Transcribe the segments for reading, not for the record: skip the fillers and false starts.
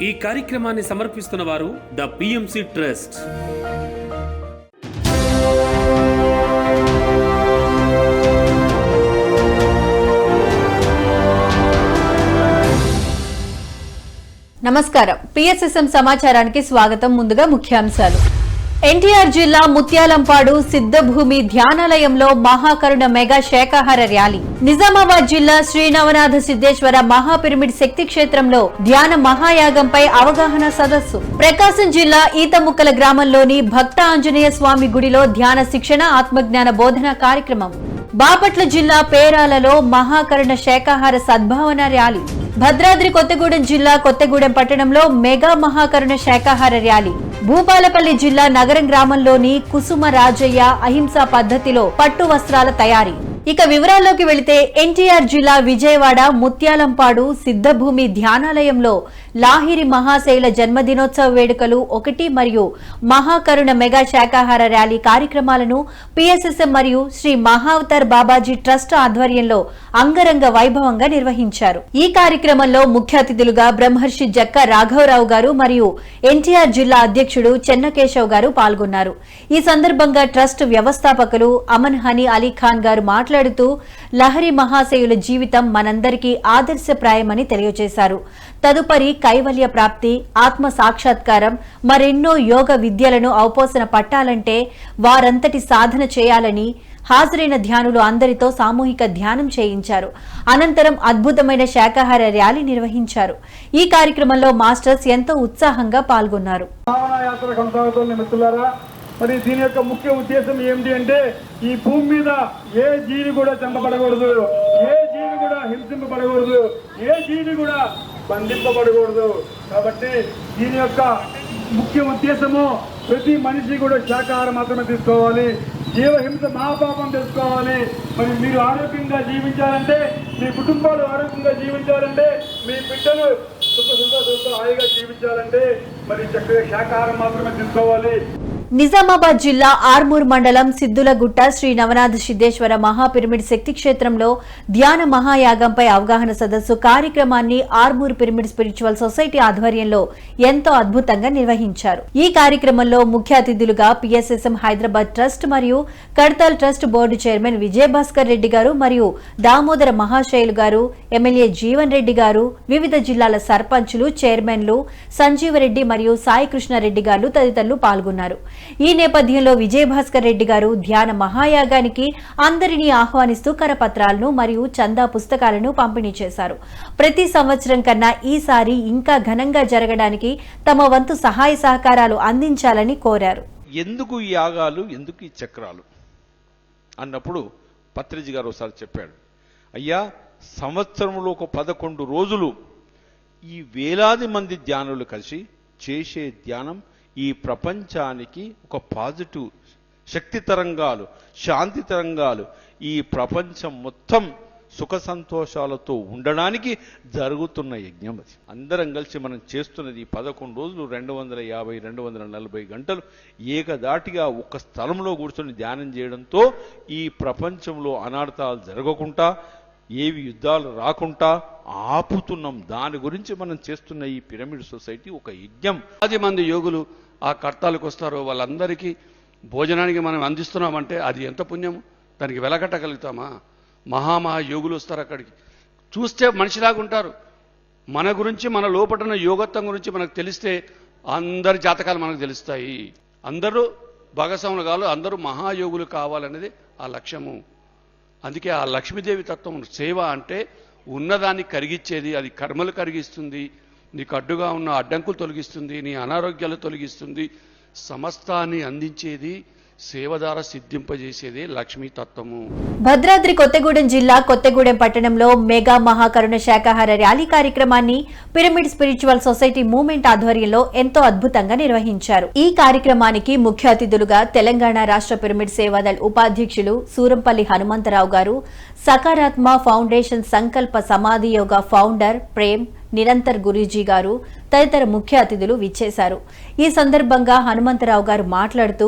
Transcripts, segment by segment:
ఈ కార్యక్రమాన్ని సమర్పిస్తున్న వారు ద పిఎంసి ట్రస్ట్. నమస్కారం. పిఎస్ఎస్ఎం సమాచారానికి స్వాగతం. ముందుగా ముఖ్యాంశాలు. ఎన్టీఆర్ జిల్లా ముత్యాలంపాడు సిద్ధభూమి ధ్యానాలయంలో మహాకరుణ మెగా శాకాహార ర్యాలీ. నిజామాబాద్ జిల్లా శ్రీ నవనాథ సిద్ధేశ్వర మహాపిరమిడ్ శక్తి క్షేత్రంలో ధ్యాన మహాయాగంపై అవగాహన సదస్సు. ప్రకాశం జిల్లా ఈతముక్కల గ్రామంలోని భక్త ఆంజనేయ స్వామి గుడిలో ధ్యాన శిక్షణ ఆత్మజ్ఞాన బోధన కార్యక్రమం. బాపట్ల జిల్లా పేరాలలో మహాకరుణ శాకాహార సద్భావన ర్యాలీ. భద్రాద్రి కొత్తగూడెం జిల్లా కొత్తగూడెం పట్టణంలో మెగా మహాకరుణ శాకాహార ర్యాలీ. భూపాలపల్లి జిల్లా నగరం గ్రామంలోని కుసుమ రాజయ్య అహింసా పద్ధతిలో పట్టు వస్త్రాల తయారీ. ఇక వివరాల్లోకి వెళితే ఎన్టీఆర్ జిల్లా విజయవాడ ముత్యాలంపాడు సిద్ధభూమి ధ్యానాలయంలో లాహిరి మహాశైల జన్మదినోత్సవ వేడుకలు 1 మరియు మహాకరుణ మెగా శాకాహార ర్యాలీ కార్యక్రమాలను పిఎస్ఎస్ఎం మరియు శ్రీ మహావతార్ బాబాజీ ట్రస్ట్ ఆధ్వర్యంలో అంగరంగ వైభవంగా నిర్వహించారు. ఈ కార్యక్రమంలో ముఖ్య అతిథులుగా బ్రహ్మర్షి జక్క రాఘవరావు గారు మరియు ఎన్టీఆర్ జిల్లా అధ్యక్షుడు చెన్నకేశవ్ గారు పాల్గొన్నారు. ఈ సందర్భంగా ట్రస్ట్ వ్యవస్థాపకులు అమన్ హనీ అలీ ఖాన్ గారు మాట్లాడుతూ లహరి మహాశయుల జీవితం మనందరికీ ఆదర్శప్రాయమని తెలియజేశారు. తదుపరి కైవల్య ప్రాప్తి, ఆత్మ సాక్షాత్కారం, మరెన్నో యోగ విద్యలను అవపోసన పట్టాలంటే వారంతటి సాధన చేయాలని హాజరైన ధ్యానులు అందరితో సామూహిక ధ్యానం చేయించారు. అనంతరం అద్భుతమైన శాకాహార ర్యాలీ నిర్వహించారు. ఈ కార్యక్రమంలో మాస్టర్స్ ఎంతో ఉత్సాహంగా పాల్గొన్నారు. మరి దీని యొక్క ముఖ్య ఉద్దేశం ఏమిటి అంటే ఈ భూమి మీద ఏ జీవి కూడా చంపబడకూడదు, ఏ జీవి కూడా హింసింపబడకూడదు, ఏ జీవి కూడా బంధింపబడకూడదు. కాబట్టి దీని యొక్క ముఖ్య ఉద్దేశము ప్రతి మనిషి కూడా శాకాహారం మాత్రమే తీసుకోవాలి, జీవహింస మహాపాపం తెలుసుకోవాలి. మరి మీరు ఆరోగ్యంగా జీవించాలంటే, మీ కుటుంబాలు ఆరోగ్యంగా జీవించాలంటే, మీ బిడ్డలు సుఖ సంతోషంతో హాయిగా జీవించాలంటే మరి చక్కగా శాకాహారం మాత్రమే తీసుకోవాలి. నిజామాబాద్ జిల్లా ఆర్మూర్ మండలం సిద్దులగుట్ట శ్రీ నవనాథ సిద్ధేశ్వర మహాపిరమిడ్ శక్తి క్షేత్రంలో ధ్యాన మహాయాగంపై అవగాహన సదస్సు కార్యక్రమాన్ని ఆర్మూర్ పిరమిడ్ స్పిరిచువల్ సొసైటీ ఆధ్వర్యంలో ఎంతో అద్భుతంగా నిర్వహించారు. ఈ కార్యక్రమంలో ముఖ్య అతిథులుగా పిఎస్ఎస్ఎం హైదరాబాద్ ట్రస్ట్ మరియు Kadthal trust board chairman Vijayabhaskar Reddy గారు మరియు దామోదర మహాశైలు గారు, ఎమ్మెల్యే జీవన్ రెడ్డి గారు, వివిధ జిల్లాల సర్పంచులు, చైర్మన్లు సంజీవరెడ్డి మరియు సాయి కృష్ణారెడ్డి గారు తదితరులు పాల్గొన్నారు. ఈ నేపథ్యంలో విజయభాస్కర్ రెడ్డి గారు ధ్యాన మహాయాగానికి అందరినీ ఆహ్వానిస్తూ కరపత్రాలను మరియు చందా పుస్తకాలను పంపిణీ చేశారు. ప్రతి సంవత్సరం కన్నా ఈసారి ఇంకా ఘనంగా జరగడానికి తమ వంతు సహాయ సహకారాలు అందించాలని కోరారు. ఎందుకు ఈ యాగాలు, ఎందుకు ఈ చక్రాలు అన్నప్పుడు పత్రిజీ గారు ఒకసారి చెప్పాడు, అయ్యా సంవత్సరంలో ఒక 11 రోజులు ఈ వేలాది మంది ధ్యానులు కలిసి చేసే ధ్యానం ఈ ప్రపంచానికి ఒక పాజిటివ్ శక్తి తరంగాలు, శాంతి తరంగాలు, ఈ ప్రపంచం మొత్తం సుఖ సంతోషాలతో ఉండడానికి జరుగుతున్న యజ్ఞం. అది అందరం కలిసి మనం చేస్తున్నది 11 రోజులు 250-240 గంటలు ఏకదాటిగా ఒక స్థలంలో కూర్చొని ధ్యానం చేయడంతో ఈ ప్రపంచంలో అనార్థాలు జరగకుండా, ఏవి యుద్ధాలు రాకుండా ఆపుతున్నాం. దాని గురించి మనం చేస్తున్న ఈ పిరమిడ్ సొసైటీ ఒక యజ్ఞం. 10 మంది యోగులు ఆ కర్తాలకు వస్తారో వాళ్ళందరికీ భోజనానికి మనం అందిస్తున్నామంటే అది ఎంత పుణ్యం, దానికి వెలకట్టగలుగుతామా? మహా యోగులు వస్తారు అక్కడికి, చూస్తే మనిషిలాగా ఉంటారు. మన గురించి, మన లోపటన యోగత్వం గురించి మనకు తెలిస్తే అందరి జాతకాలు మనకు తెలుస్తాయి. అందరూ భాగస్వాములు కావాలి, అందరూ మహాయోగులు కావాలనేది ఆ లక్ష్యము. అందుకే ఆ లక్ష్మీదేవి తత్వం సేవ అంటే ఉన్నదాన్ని కరిగించేది. అది కర్మలు కరిగిస్తుంది, నీకు అడ్డుగా ఉన్న అడ్డంకులు తొలగిస్తుంది, నీ అనారోగ్యాలు తొలగిస్తుంది, సమస్తాన్ని అందించేది, సేవ ద్వారా సిద్ధింపజేసేదే లక్ష్మీ తత్వము. భద్రాద్రి కొత్తగూడెం జిల్లా కొత్తగూడెం పట్టణంలో మెగా మహాకరుణ శాకాహార ర్యాలీ కార్యక్రమాన్ని పిరమిడ్ స్పిరిచువల్ సొసైటీ మూవ్మెంట్ ఆధ్వర్యంలో ఎంతో అద్భుతంగా నిర్వహించారు. ఈ కార్యక్రమానికి ముఖ్య అతిథులుగా తెలంగాణ రాష్ట్ర పిరమిడ్ సేవాదళ్ ఉపాధ్యక్షులు సూరంపల్లి హనుమంతరావు గారు, సకారాత్మ ఫౌండేషన్ సంకల్ప సమాధి యోగా ఫౌండర్ ప్రేమ్, నిరంతర్ గురూజీ గారు తదితర ముఖ్య అతిథులు విచ్చేశారు. ఈ సందర్భంగా హనుమంతరావు గారు మాట్లాడుతూ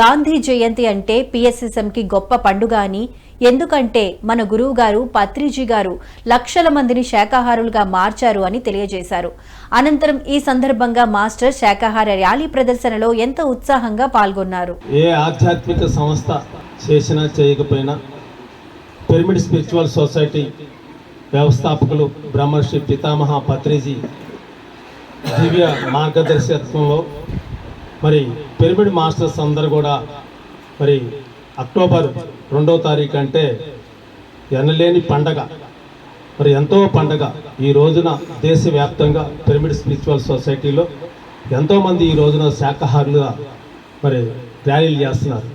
గాంధీ జయంతి అంటే పిఎస్ఎస్ఎంకి గొప్ప పండుగ అని, ఎందుకంటే మన గురువు గారు పత్రిజీ గారు లక్షల మందిని శాకాహారులుగా మార్చారు అని తెలియజేశారు. అనంతరం ఈ సందర్భంగా మాస్టర్ శాకాహార ర్యాలీ ప్రదర్శనలో ఎంతో ఉత్సాహంగా పాల్గొన్నారు. ఏ ఆధ్యాత్మిక సంస్థ చేసినా చేయకపోయినా పిరమిడ్ స్పిరిచువల్ సొసైటీ వ్యవస్థాపకులు బ్రహ్మర్షి పితామహ పత్రిజీ దివ్య మార్గదర్శకత్వంలో మరి పిరమిడ్ మాస్టర్స్ అందరూ కూడా మరి అక్టోబర్ 2వ తారీఖు అంటే ఎనలేని పండగ, మరి ఎంతో పండగ. ఈ రోజున దేశవ్యాప్తంగా పిరమిడ్ స్పిరిచువల్ సొసైటీలో ఎంతోమంది ఈ రోజున శాకాహారులుగా మరి ర్యాలీలు చేస్తున్నారు.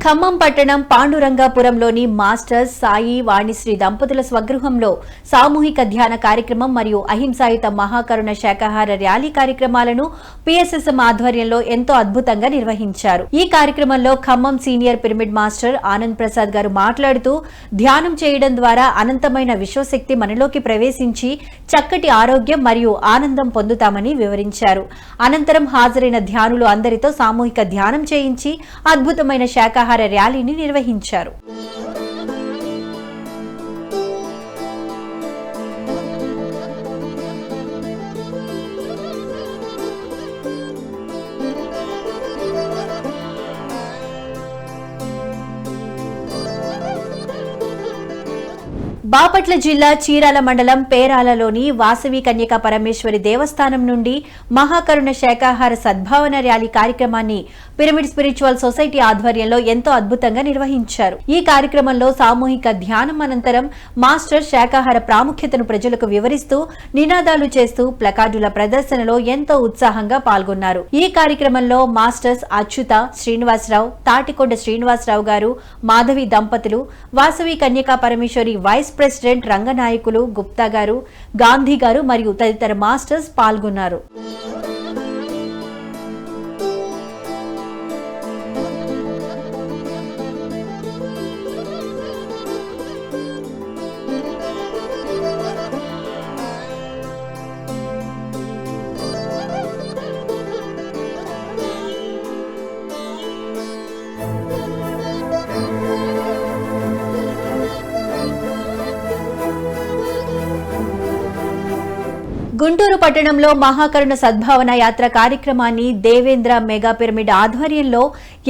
ఖమ్మం పట్టణం పాండురంగాపురంలోని మాస్టర్ సాయి వాణిశ్రీ దంపతుల స్వగృహంలో సామూహిక ధ్యాన కార్యక్రమం మరియు అహింసాయుత మహాకరుణ శాకాహార ర్యాలీ కార్యక్రమాలను పిఎస్ఎస్ఎం ఆధ్వర్యంలో ఎంతో అద్భుతంగా నిర్వహించారు. ఈ కార్యక్రమంలో Khammam senior pyramid master Anand Prasad గారు మాట్లాడుతూ ధ్యానం చేయడం ద్వారా అనంతమైన విశ్వశక్తి మనలోకి ప్రవేశించి చక్కటి ఆరోగ్యం మరియు ఆనందం పొందుతామని వివరించారు. అనంతరం హాజరైన ధ్యానులు అందరితో సామూహిక ధ్యానం చేయించి అద్భుతమైన శాకాహార ర్యాలీని నిర్వహించారు. బాపట్ల జిల్లా చీరాల మండలం పేరాలలోని వాసవి కన్యకా పరమేశ్వరి దేవస్థానం నుండి మహాకరుణ శాకాహార సద్భావన ర్యాలీ కార్యక్రమాన్ని పిరమిడ్ స్పిరిచువల్ సొసైటీ ఆధ్వర్యంలో ఎంతో అద్భుతంగా నిర్వహించారు. ఈ కార్యక్రమంలో సామూహిక ధ్యానం అనంతరం మాస్టర్ శాకాహార ప్రాముఖ్యతను ప్రజలకు వివరిస్తూ నినాదాలు చేస్తూ ప్లకార్డుల ప్రదర్శనలో ఎంతో ఉత్సాహంగా పాల్గొన్నారు. ఈ కార్యక్రమంలో మాస్టర్స్ అచ్యుత శ్రీనివాసరావు, తాటికొండ శ్రీనివాసరావు గారు, మాధవి దంపతులు, వాసవి కన్యకా పరమేశ్వరి వైస్ ప్రెసిడెంట్ రంగనాయకులు గుప్తా గారు, గాంధీ గారు మరియు తదితర మాస్టర్స్ పాల్గొన్నారు. గుంటూరు పట్టణంలో మహాకరుణ సద్భావన యాత్ర కార్యక్రమాన్ని దేవేంద్ర మెగా పిరమిడ్ ఆధ్వర్యంలో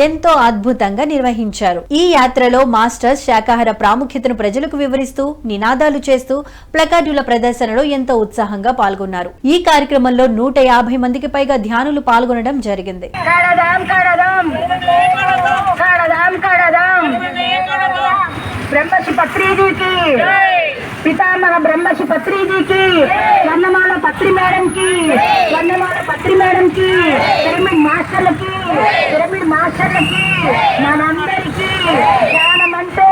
ఎంతో అద్భుతంగా నిర్వహించారు. ఈ యాత్రలో మాస్టర్స్ శాకాహార ప్రాముఖ్యతను ప్రజలకు వివరిస్తూ నినాదాలు చేస్తూ ప్లకార్డుల ప్రదర్శనలో ఎంతో ఉత్సాహంగా పాల్గొన్నారు. ఈ కార్యక్రమంలో 150 మందికి పైగా ధ్యానులు పాల్గొనడం జరిగింది. బ్రహ్మశ్రీ పత్రిజీకి, పితామహ బ్రహ్మశ్రీ పత్రిజీకి, స్వర్ణమాల పత్రి మేడంకి, స్వర్ణమాల పత్రి మేడంకి, పిరమిడ్ మాస్టర్లకి, పిరమిడ్ మాస్టర్లకి, మనందరికీ ధ్యానం అంటే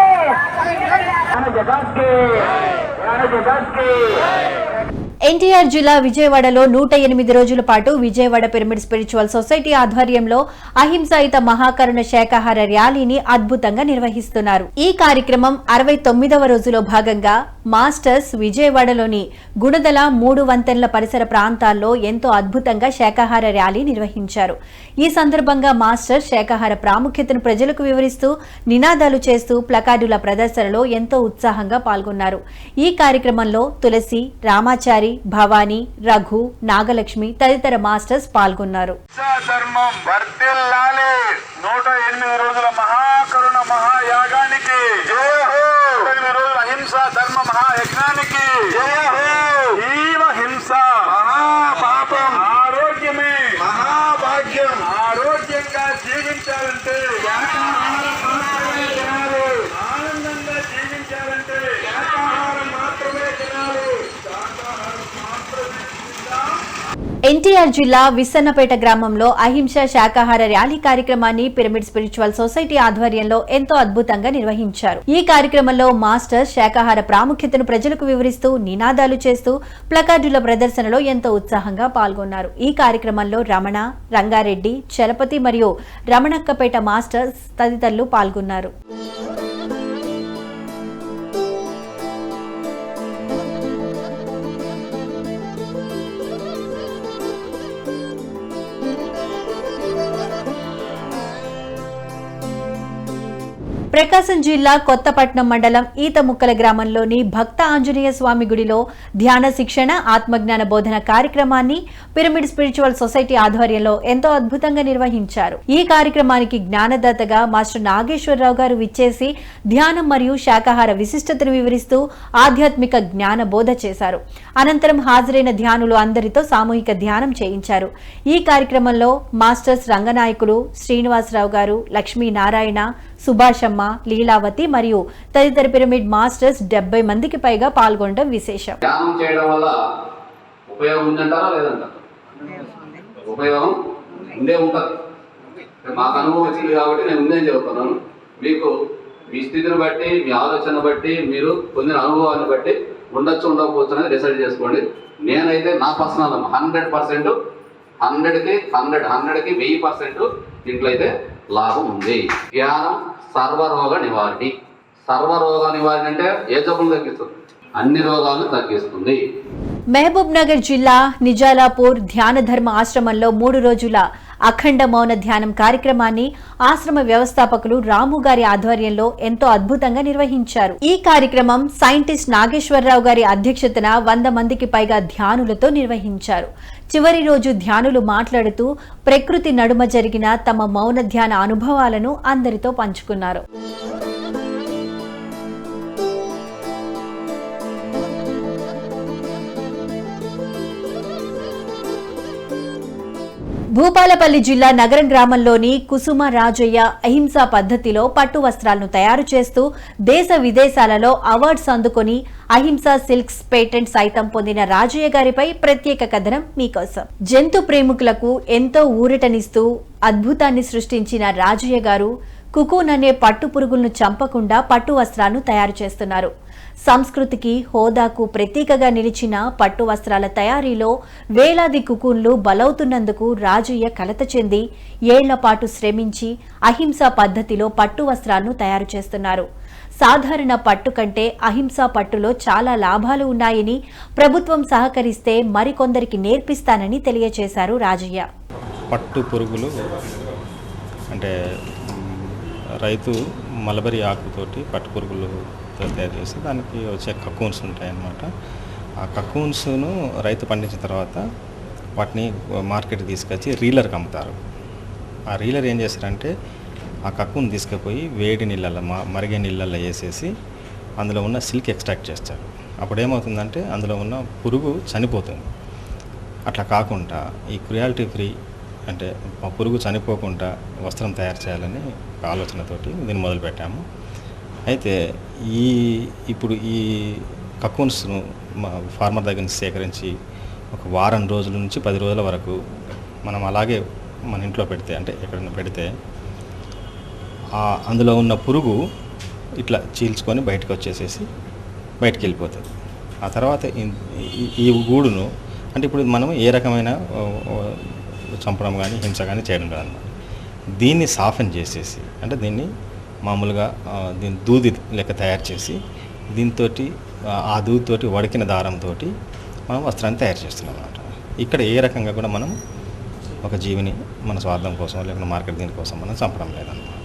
ఎన్టీఆర్ జిల్లా విజయవాడలో 108 రోజుల పాటు విజయవాడ పిరమిడ్ స్పిరిచువల్ సొసైటీ ఆధ్వర్యంలో అహింసాయుత మహాకరుణ శాకాహార ర్యాలీని అద్భుతంగా నిర్వహిస్తున్నారు. ఈ కార్యక్రమం 69వ రోజులో భాగంగా మాస్టర్స్ విజయవాడలోని గుణదల 3 వంతెనల పరిసర ప్రాంతాల్లో ఎంతో అద్భుతంగా శాకాహార ర్యాలీ నిర్వహించారు. ఈ సందర్భంగా మాస్టర్స్ శాకాహార ప్రాముఖ్యతను ప్రజలకు వివరిస్తూ నినాదాలు చేస్తూ ప్లకార్డుల ప్రదర్శనలో ఎంతో ఉత్సాహంగా పాల్గొన్నారు. ఈ కార్యక్రమంలో తులసి, రామాచారి, భవానీ, రఘు, నాగలక్ష్మి తదితర మాస్టర్స్ పాల్గొన్నారు. 108 రోజుల మహాకరుణ మహాయాగానికి జయ హో. 108 రోజుల అహింసా ధర్మ మహాయజ్ఞానికి జయ హో. జీవ హింస మహాపాపం, ఆరోగ్యమే మహాభాగ్యం. ఆరోగ్యంగా జీవించాలంటే ఆనందంగా జీవించాలంటే శాకాహారం మాత్రమే తినాలి. శాకాహారం మాత్రమే తిందాం. ఎన్టీఆర్ జిల్లా విస్సన్నపేట గ్రామంలో అహింస శాకాహార ర్యాలీ కార్యక్రమాన్ని పిరమిడ్ స్పిరిచువల్ సొసైటీ ఆధ్వర్యంలో ఎంతో అద్భుతంగా నిర్వహించారు. ఈ కార్యక్రమంలో మాస్టర్ శాకాహార ప్రాముఖ్యతను ప్రజలకు వివరిస్తూ నినాదాలు చేస్తూ ప్లకార్డుల ప్రదర్శనలో ఎంతో ఉత్సాహంగా పాల్గొన్నారు. ఈ కార్యక్రమంలో రమణ, రంగారెడ్డి, చలపతి మరియు రమణక్కపేట మాస్టర్స్ తదితరులు పాల్గొన్నారు. ప్రకాశం జిల్లా కొత్తపట్నం మండలం ఈతముక్కల గ్రామంలోని భక్త ఆంజనేయ స్వామి గుడిలో ధ్యాన శిక్షణ, ఆత్మజ్ఞాన బోధన కార్యక్రమాన్ని పిరమిడ్ స్పిరిచువల్ సొసైటీ ఆధ్వర్యంలో ఎంతో అద్భుతంగా నిర్వహించారు. ఈ కార్యక్రమానికి జ్ఞానదాతగా మాస్టర్ నాగేశ్వరరావు గారు విచ్చేసి ధ్యానం మరియు శాకాహార విశిష్టతను వివరిస్తూ ఆధ్యాత్మిక జ్ఞాన బోధ చేశారు. అనంతరం హాజరైన ధ్యానులు అందరితో సామూహిక ధ్యానం చేయించారు. ఈ కార్యక్రమంలో మాస్టర్స్ రంగనాయకులు శ్రీనివాసరావు గారు, లక్ష్మీనారాయణ, సుభాషమ్మ, లీలావతి మరియు తదితర పిరమిడ్ మాస్టర్స్ 70 మందికి పైగా పాల్గొనడం విశేషం. ధ్యానం చేయడం వల్ల ఉపయోగం ఉందంటారా లేదంటారా? ఉపయోగం ఉండే ఉంటుంది. మాకు అనుభవం వచ్చింది కాబట్టి నేను ఉందని చెబుతున్నాను. మీకు మీ స్థితిని బట్టి, మీ ఆలోచన బట్టి, మీరు పొందిన అనుభవాన్ని బట్టి ఉండొచ్చు ఉండకపోవచ్చు అనేది డిసైడ్ చేసుకోండి. నేనైతే నా పర్సనల్ 100%, 100కి 1000% దీంట్లో అయితే లాభం ఉంది. ధ్యానం సర్వరోగ నివారణి. సర్వరోగ నివారణ అంటే ఏ జబ్బులు తగ్గిస్తుంది? అన్ని రోగాలను తగ్గిస్తుంది. మహబూబ్ నగర్ జిల్లా నిజాలాపూర్ ధ్యాన ధర్మ ఆశ్రమంలో 3 రోజుల అఖండ మౌన ధ్యానం కార్యక్రమాన్ని ఆశ్రమ వ్యవస్థాపకులు రాము గారి ఆధ్వర్యంలో ఎంతో అద్భుతంగా నిర్వహించారు. ఈ కార్యక్రమం సైంటిస్ట్ నాగేశ్వరరావు గారి అధ్యక్షతన 100 మందికి పైగా ధ్యానులతో నిర్వహించారు. చివరి రోజు ధ్యానులు మాట్లాడుతూ ప్రకృతి నడుమ జరిగిన తమ మౌన ధ్యాన అనుభవాలను అందరితో పంచుకున్నారు. భూపాలపల్లి జిల్లా నగరం గ్రామంలోని కుసుమ రాజయ్య అహింసా పద్ధతిలో పట్టు వస్త్రాలను తయారు చేస్తూ దేశ విదేశాలలో అవార్డ్స్ అందుకొని అహింసా సిల్క్స్ పేటెంట్ సైతం పొందిన రాజయ్య గారిపై ప్రత్యేక కథనం మీకోసం. జంతు ప్రేమికులకు ఎంతో ఊరటనిస్తూ అద్భుతాన్ని సృష్టించిన రాజయ్య గారు కుకూన్ అనే పట్టు పురుగులను చంపకుండా పట్టు వస్త్రాలను తయారు చేస్తున్నారు. సంస్కృతికి, హోదాకు ప్రతీకగా నిలిచిన పట్టు వస్త్రాల తయారీలో వేలాది కుకూన్లు బలవుతున్నందుకు రాజయ్య కలత చెంది ఏళ్లపాటు శ్రమించి అహింసా పద్ధతిలో పట్టు వస్త్రాలను తయారు చేస్తున్నారు. సాధారణ పట్టు కంటే అహింసా పట్టులో చాలా లాభాలు ఉన్నాయని, ప్రభుత్వం సహకరిస్తే మరికొందరికి నేర్పిస్తానని తెలియజేశారు రాజయ్య. పట్టు పురుగులు అంటే రైతు మలబరీ ఆకుతోటి పట్టు పురుగులు తయారు చేసి దానికి వచ్చే కకూన్స్ ఉంటాయన్నమాట. ఆ కకూన్స్ను రైతు పండించిన తర్వాత వాటిని మార్కెట్కి తీసుకొచ్చి రీలర్కి అమ్ముతారు. ఆ రీలర్ ఏం చేస్తారంటే ఆ కకూన్ తీసుకుపోయి వేడి నీళ్ళల్లో మరిగే నీళ్ళల్లో వేసేసి అందులో ఉన్న సిల్క్ ఎక్స్ట్రాక్ట్ చేస్తారు. అప్పుడు ఏమవుతుందంటే అందులో ఉన్న పురుగు చనిపోతుంది. అట్లా కాకుండా ఈ క్రుయాలిటీ ఫ్రీ అంటే ఆ పురుగు చనిపోకుండా వస్త్రం తయారు చేయాలని ఆలోచనతోటి దీన్ని మొదలుపెట్టాము. అయితే ఇప్పుడు ఈ కకూన్స్ను మా ఫార్మర్ దగ్గర నుంచి సేకరించి ఒక వారం రోజుల నుంచి 10 రోజుల వరకు మనం అలాగే మన ఇంట్లో పెడితే, అంటే ఎక్కడైనా పెడితే అందులో ఉన్న పురుగు ఇట్లా చీల్చుకొని బయటకు వచ్చేసేసి బయటికి వెళ్ళిపోతుంది. ఆ తర్వాత ఈ గూడును అంటే ఇప్పుడు మనం ఏ రకమైన చంపడం కానీ హింస కానీ చేయడం కాదన్నమాట. దీన్ని సాఫెన్ చేసేసి అంటే దీన్ని మామూలుగా దీని దూది లెక్క తయారు చేసి దీంతో ఆ దూదితోటి వడికిన దారంతో మనం వస్త్రాన్ని తయారు చేస్తున్నాం అన్నమాట. ఇక్కడ ఏ రకంగా కూడా మనం ఒక జీవిని మన స్వార్థం కోసం లేకపోతే మార్కెట్ దీనికోసం మనం చంపడం లేదన్నమాట.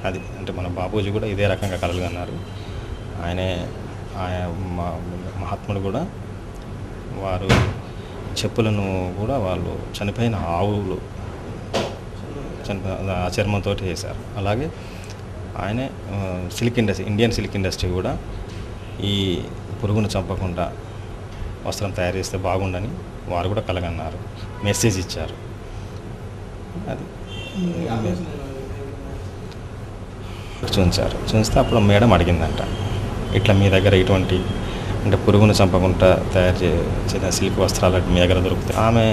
అది అంటే మన బాపూజీ కూడా ఇదే రకంగా కలలుగన్నారు. మహాత్ముడు కూడా వారు చెప్పులను కూడా వాళ్ళు చనిపోయిన ఆవులు ఆ చర్మంతో చేశారు. అలాగే ఆయనే silk industry, Indian silk industry కూడా ఈ పురుగును చంపకుండా వస్త్రం తయారు చేస్తే బాగుండని వారు కూడా కలగన్నారు, మెసేజ్ ఇచ్చారు. అది చూస్తే అప్పుడు మేడం అడిగిందంట, ఇట్లా మీ దగ్గర ఇటువంటి అంటే పురుగును చంపకుండా తయారు చేసిన సిల్క్ వస్త్రాలు మీ దగ్గర దొరుకుతాయి. ఆమె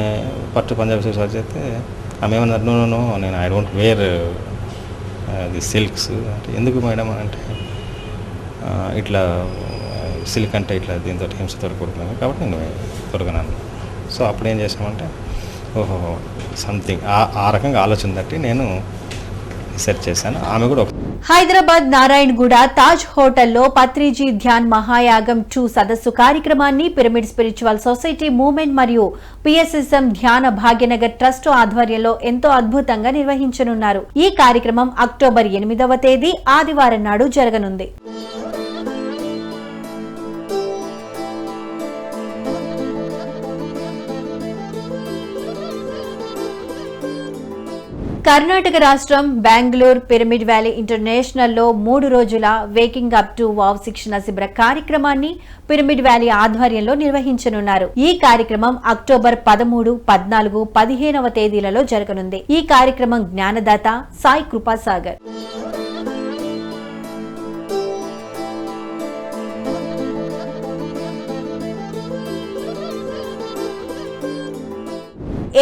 పట్టు పంజాబీ సర్చ్ అయితే ఆమె ఏమన్నారు, నో నేను I don't wear the silks. అంటే ఎందుకు మేడం అంటే ఇట్లా సిల్క్ అంటే ఇట్లా దీంతో హింసతో కూడుకున్నాను కాబట్టి నేను తొలగనాను. సో అప్పుడు ఏం చేసామంటే ఓహో సంథింగ్ ఆ రకంగా ఆలోచన తట్టి నేను సెర్చ్ చేశాను. ఆమె కూడా హైదరాబాద్ నారాయణగూడ తాజ్ హోటల్లో పత్రిజీ ధ్యాన్ మహాయాగం 2 సదస్సు కార్యక్రమాన్ని పిరమిడ్ స్పిరిచువల్ సొసైటీ మూవ్మెంట్ మరియు పిఎస్ఎస్ఎం ధ్యాన భాగ్యనగర్ ట్రస్ట్ ఆధ్వర్యంలో ఎంతో అద్భుతంగా నిర్వహించనున్నారు. ఈ కార్యక్రమం అక్టోబర్ 8వ తేదీ ఆదివారం నాడు జరగనుంది. కర్ణాటక రాష్ట్రం బెంగళూరు పిరమిడ్ వ్యాలీ ఇంటర్నేషనల్లో 3 రోజుల వేకింగ్ అప్ టు వావ్ శిక్షణ శిబిర కార్యక్రమాన్ని పిరమిడ్ వ్యాలీ ఆధ్వర్యంలో నిర్వహించనున్నారు. ఈ కార్యక్రమం అక్టోబర్ 13, 14, 15వ తేదీలలో జరగనుంది. ఈ కార్యక్రమం జ్ఞానదాత సాయి కృపాసాగర్.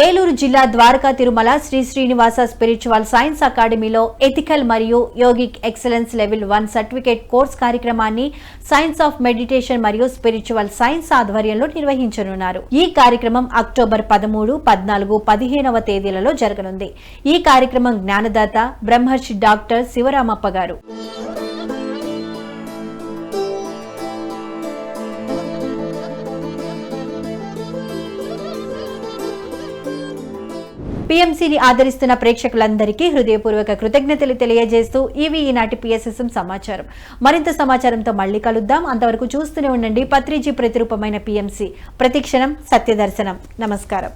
ఏలూరు జిల్లా ద్వారకా తిరుమల శ్రీ శ్రీనివాస స్పిరిచువల్ సైన్స్ అకాడమీలో ఎథికల్ మరియు yogic excellence level 1 certificate course కార్యక్రమాన్ని సైన్స్ ఆఫ్ మెడిటేషన్ మరియు స్పిరిచువల్ సైన్స్ ఆధ్వర్యంలో నిర్వహించనున్నారు. ఈ కార్యక్రమం అక్టోబర్ 13, 14, 15వ తేదీలలో జరగనుంది. ఈ కార్యక్రమం జ్ఞానదాత బ్రహ్మర్షి డాక్టర్ శివరామప్ప గారు. పీఎంసీని ఆదరిస్తున్న ప్రేక్షకులందరికీ హృదయపూర్వక కృతజ్ఞతలు తెలియజేస్తూ ఈనాటి పిఎస్ఎస్ఎం సమాచారం. మరింత సమాచారంతో మళ్లీ కలుద్దాం. అంతవరకు చూస్తూనే ఉండండి పత్రిజీ ప్రతిరూపమైన పీఎంసీ. ప్రతిక్షణం సత్యదర్శనం. నమస్కారం.